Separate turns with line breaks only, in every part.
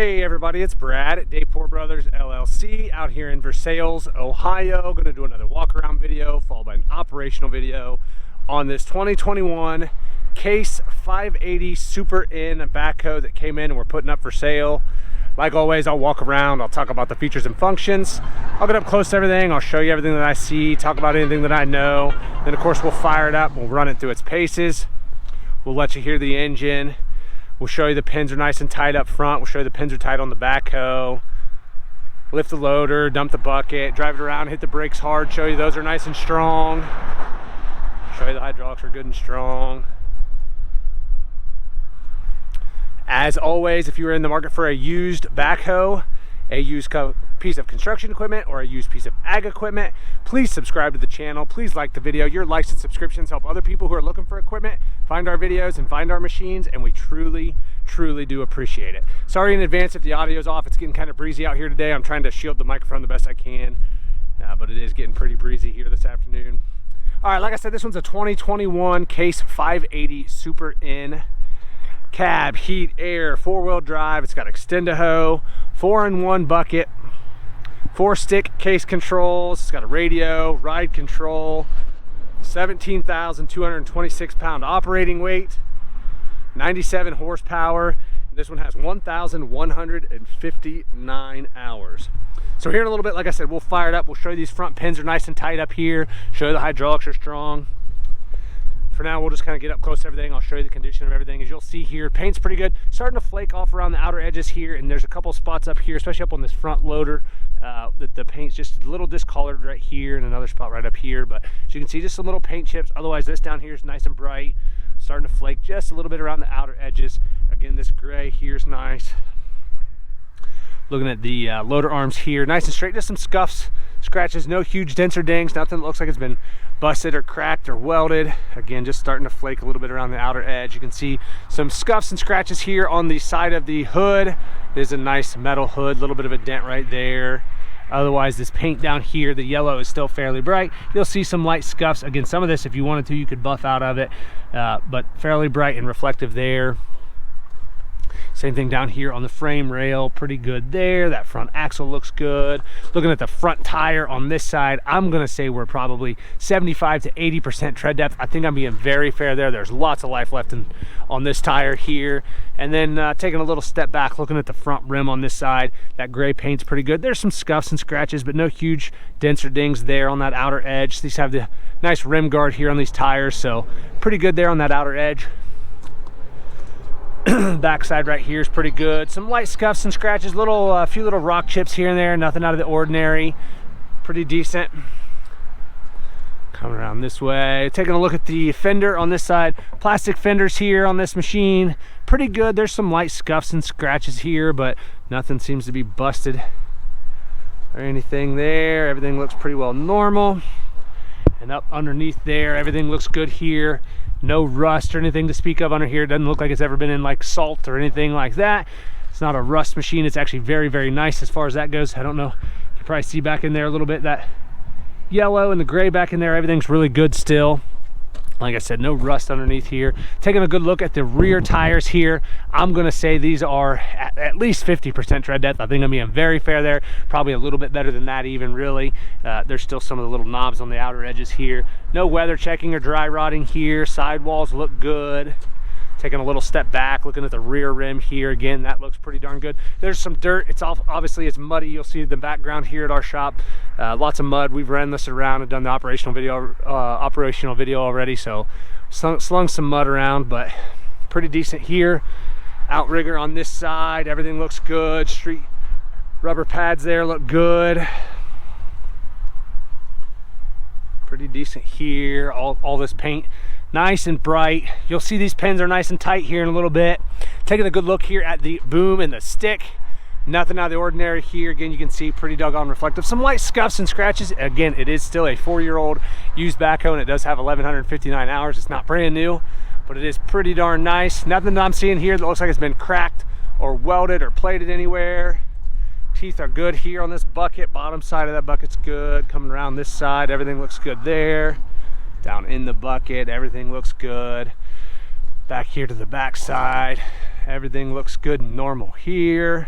Hey everybody, it's Brad at Dayport Brothers LLC out here in Versailles, Ohio. Going to do another walk around video followed by an operational video on this 2021 Case 580 Super N backhoe that came in and we're putting up for sale. Like always, I'll walk around, I'll talk about the features and functions. I'll get up close to everything, I'll show you everything that I see, talk about anything that I know. Then of course we'll fire it up, we'll run it through its paces. We'll let you hear the engine. We'll show you the pins are nice and tight up front. We'll show you the pins are tight on the backhoe. Lift the loader, dump the bucket, drive it around, hit the brakes hard, show you those are nice and strong. Show you the hydraulics are good and strong. As always, if you are in the market for a used backhoe, a used piece of construction equipment, or a used piece of ag equipment, please subscribe to the channel. Please like the video. Your likes and subscriptions help other people who are looking for equipment find our videos and find our machines, and we truly do appreciate it. Sorry in advance if the audio's off. It's getting kind of breezy out here today. I'm trying to shield the microphone the best I can, but it is getting pretty breezy here this afternoon. All right, like I said, this one's a 2021 Case 580 Super N. Cab, heat, air, four-wheel drive. It's got Extendahoe, 4-in-1 bucket, 4-stick case controls. It's got a radio, ride control, 17,226 pound operating weight, 97 horsepower. This one has 1,159 hours. So here in a little bit, like I said, we'll fire it up. We'll show you these front pins are nice and tight up here, show you the hydraulics are strong. For now, we'll just kind of get up close to everything. I'll show you the condition of everything. As you'll see here, paint's pretty good. Starting to flake off around the outer edges here, and there's a couple spots up here, especially up on this front loader, that the paint's just a little discolored right here and another spot right up here. But as you can see, just some little paint chips. Otherwise, this down here is nice and bright. Starting to flake just a little bit around the outer edges. Again, this gray here is nice. Looking at the loader arms here, nice and straight. Just some scuffs, scratches, no huge dents or dings, nothing that looks like it's been busted or cracked or welded. Again, just starting to flake a little bit around the outer edge. You can see some scuffs and scratches here on the side of the hood. There's a nice metal hood, a little bit of a dent right there. Otherwise, this paint down here, the yellow is still fairly bright. You'll see some light scuffs. Again, some of this, if you wanted to, you could buff out of it, but fairly bright and reflective there. Same thing down here on the frame rail, pretty good there. That front axle looks good. Looking at the front tire on this side, I'm gonna say we're probably 75 to 80% tread depth. I think I'm being very fair there. There's lots of life left on this tire here. And then taking a little step back, looking at the front rim on this side, that gray paint's pretty good. There's some scuffs and scratches, but no huge dents or dings there on that outer edge. These have the nice rim guard here on these tires, so pretty good there on that outer edge. Backside right here is pretty good. Some light scuffs and scratches, a few little rock chips here and there, nothing out of the ordinary. Pretty decent. Coming around this way, taking a look at the fender on this side. Plastic fenders here on this machine, pretty good. There's some light scuffs and scratches here, but nothing seems to be busted or anything there. Everything looks pretty well normal. And up underneath there, everything looks good here. No rust or anything to speak of under here. It doesn't look like it's ever been in like salt or anything like that. It's not a rust machine. It's actually very nice as far as that goes. I don't know, you can probably see back in there a little bit, that yellow and the gray back in there, everything's really good still. Like I said, no rust underneath here. Taking a good look at the rear tires here, I'm gonna say these are at least 50% tread depth. I think I'm being very fair there. Probably a little bit better than that even, really. There's still some of the little knobs on the outer edges here. No weather checking or dry rotting here. Sidewalls look good. Taking a little step back, looking at the rear rim here. Again, that looks pretty darn good. There's some dirt. It's obviously it's muddy. You'll see the background here at our shop. Lots of mud. We've ran this around and done the operational video already. So slung some mud around, but pretty decent here. Outrigger on this side. Everything looks good. Street rubber pads there look good. Pretty decent here. All this paint nice and bright. You'll see these pins are nice and tight here in a little bit. Taking a good look here at the boom and the stick. Nothing out of the ordinary here. Again, you can see pretty doggone reflective. Some light scuffs and scratches. Again, it is still a 4-year-old used backhoe, and it does have 1,159 hours. It's not brand new, but it is pretty darn nice. Nothing that I'm seeing here that looks like it's been cracked or welded or plated anywhere. Teeth are good here on this bucket. Bottom side of that bucket's good. Coming around this side, everything looks good there. Down in the bucket, everything looks good. Back here to the back side, everything looks good and normal here.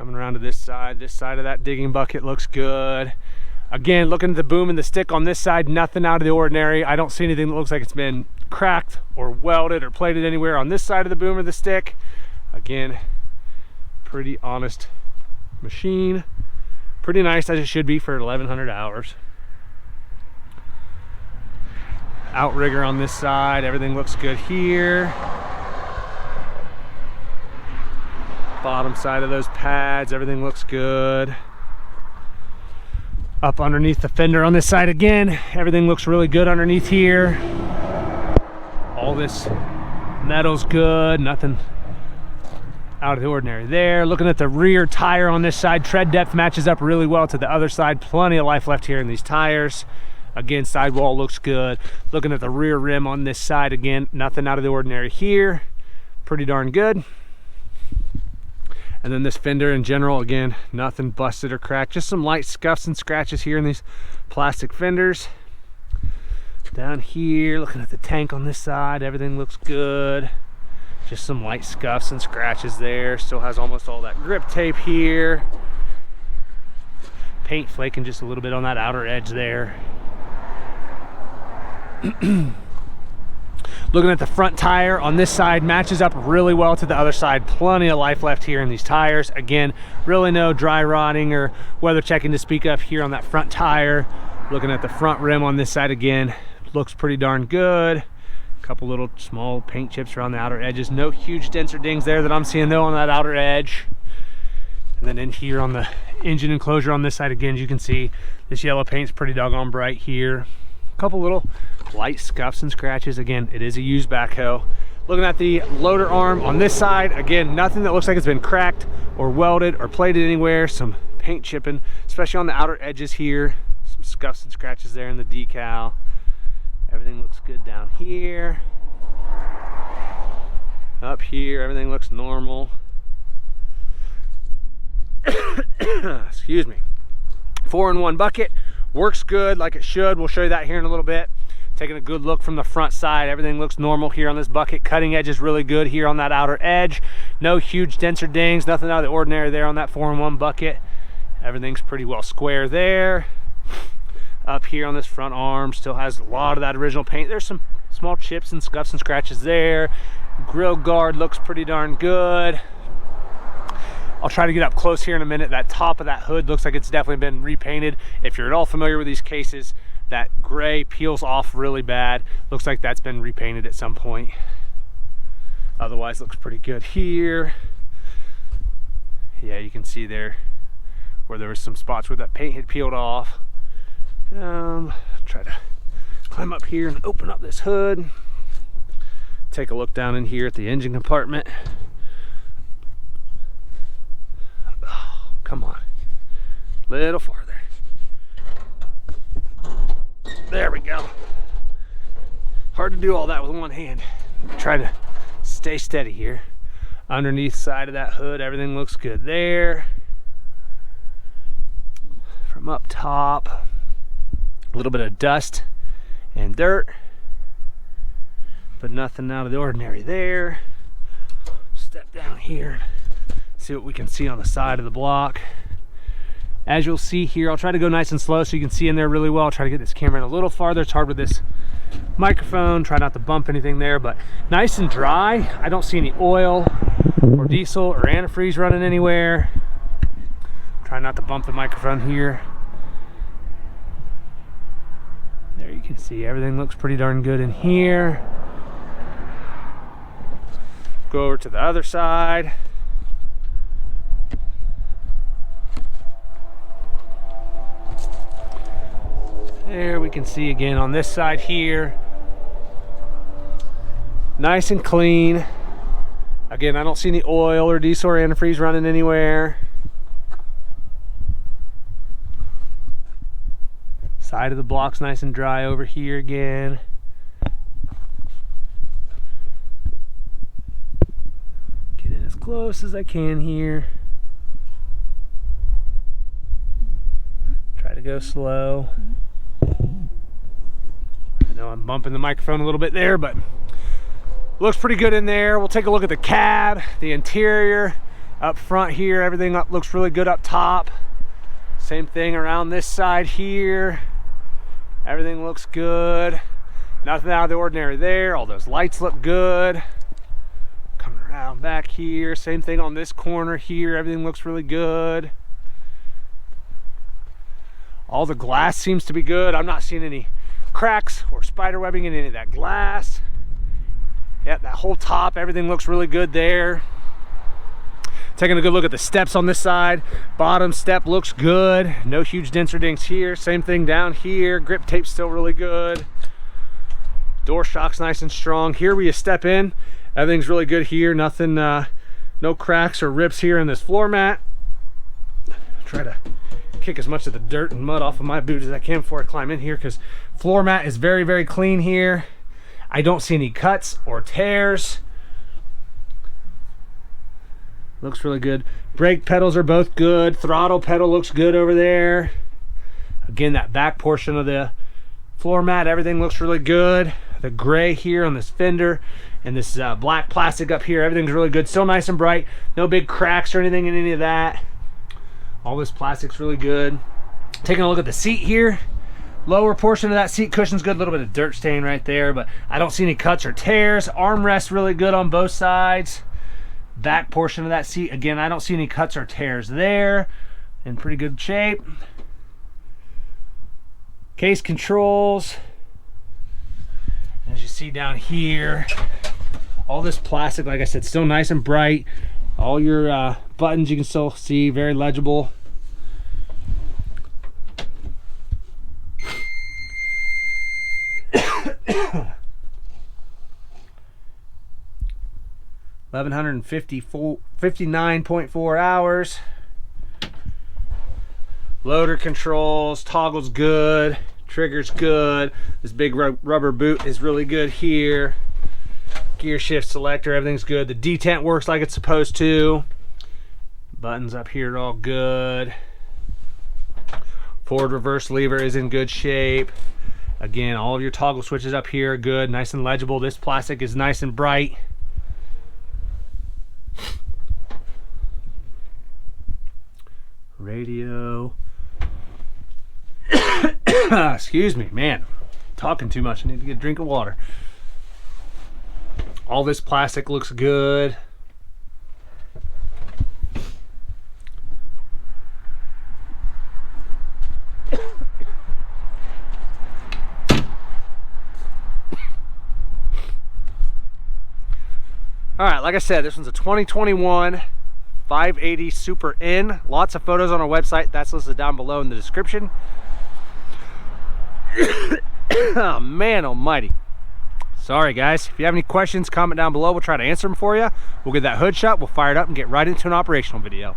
Coming around to this side of that digging bucket looks good. Again, looking at the boom and the stick on this side, nothing out of the ordinary. I don't see anything that looks like it's been cracked or welded or plated anywhere on this side of the boom or the stick. Again, pretty honest machine. Pretty nice, as it should be for 1,100 hours. Outrigger on this side, everything looks good here. Bottom side of those pads, everything looks good. Up underneath the fender on this side again, everything looks really good underneath here. All this metal's good, nothing out of the ordinary there. Looking at the rear tire on this side, tread depth matches up really well to the other side. Plenty of life left here in these tires. Again, sidewall looks good. Looking at the rear rim on this side again, nothing out of the ordinary here. Pretty darn good. And then this fender in general, again, nothing busted or cracked. Just some light scuffs and scratches here in these plastic fenders. Down here, looking at the tank on this side, everything looks good. Just some light scuffs and scratches there. Still has almost all that grip tape here. Paint flaking just a little bit on that outer edge there. Looking at the front tire on this side, matches up really well to the other side. Plenty of life left here in these tires. Again, really no dry rotting or weather checking to speak of here on that front tire. Looking at the front rim on this side again, looks pretty darn good. A couple little small paint chips around the outer edges. No huge dents or dings there that I'm seeing though on that outer edge. And then in here on the engine enclosure on this side again, as you can see, this yellow paint's pretty doggone bright here. Couple little light scuffs and scratches. Again, it is a used backhoe. Looking at the loader arm on this side, again, nothing that looks like it's been cracked or welded or plated anywhere. Some paint chipping, especially on the outer edges here. Some scuffs and scratches there in the decal. Everything looks good down here. Up here, everything looks normal. Excuse me. 4-in-1 bucket. Works good like it should. We'll show you that here in a little bit. Taking a good look from the front side, everything looks normal here on this bucket. Cutting edge is really good here on that outer edge. No huge dents or dings, nothing out of the ordinary there on that 4-in-1 bucket. Everything's pretty well square there. Up here on this front arm, still has a lot of that original paint. There's some small chips and scuffs and scratches there. Grill guard looks pretty darn good. I'll try to get up close here in a minute. That top of that hood looks like it's definitely been repainted. If you're at all familiar with these cases, that gray peels off really bad. Looks like that's been repainted at some point. Otherwise, looks pretty good here. Yeah, you can see there where there was some spots where that paint had peeled off. Try to climb up here and open up this hood. Take a look down in here at the engine compartment. Come on, a little farther. There we go. Hard to do all that with one hand. Try to stay steady here. Underneath side of that hood, everything looks good there. From up top, a little bit of dust and dirt, but nothing out of the ordinary there. Step down here. See what we can see on the side of the block. As you'll see here, I'll try to go nice and slow so you can see in there really well. I'll try to get this camera in a little farther. It's hard with this microphone. Try not to bump anything there, but nice and dry. I don't see any oil or diesel or antifreeze running anywhere. Try not to bump the microphone here. There you can see everything looks pretty darn good in here. Go over to the other side. There we can see again on this side here. Nice and clean. Again, I don't see any oil or diesel or antifreeze running anywhere. Side of the block's nice and dry over here again. Get in as close as I can here. Try to go slow. I know I'm bumping the microphone a little bit there, but looks pretty good in there. We'll take a look at the cab, the interior. Up front here, everything looks really good up top. Same thing around this side here. Everything looks good. Nothing out of the ordinary there. All those lights look good. Coming around back here, same thing on this corner here. Everything looks really good. All the glass seems to be good. I'm not seeing any cracks or spider webbing in any of that glass. Yeah, that whole top, everything looks really good there. Taking a good look at the steps on this side. Bottom step looks good. No huge dents or dings here. Same thing down here. Grip tape's still really good. Door shock's nice and strong. Here where you step in, everything's really good here. Nothing, no cracks or rips here in this floor mat. Try to kick as much of the dirt and mud off of my boots as I can before I climb in here, because floor mat is very, very clean here. I don't see any cuts or tears. Looks really good. Brake pedals are both good. Throttle pedal looks good over there. Again, that back portion of the floor mat, everything looks really good. The gray here on this fender and this black plastic up here, everything's really good. Still nice and bright. No big cracks or anything in any of that. All this plastic's really good. Taking a look at the seat here. Lower portion of that seat cushion's good. A little bit of dirt stain right there, but I don't see any cuts or tears. Armrest really good on both sides. Back portion of that seat, again, I don't see any cuts or tears there. In pretty good shape. Case controls. As you see down here, all this plastic, like I said, still nice and bright. All your buttons you can still see, very legible. $1,159.4 hours. Loader controls, toggle's good, trigger's good. This big rubber boot is really good here. Gear shift selector, everything's good. The detent works like it's supposed to. Buttons up here are all good. Forward reverse lever is in good shape. Again, all of your toggle switches up here are good, nice and legible. This plastic is nice and bright. Radio. Excuse me, man. Talking too much. I need to get a drink of water. All this plastic looks good. All right, like I said, this one's a 2021 580 Super N. Lots of photos on our website. That's listed down below in the description. Oh, man almighty. Sorry, guys. If you have any questions, comment down below. We'll try to answer them for you. We'll get that hood shut. We'll fire it up and get right into an operational video.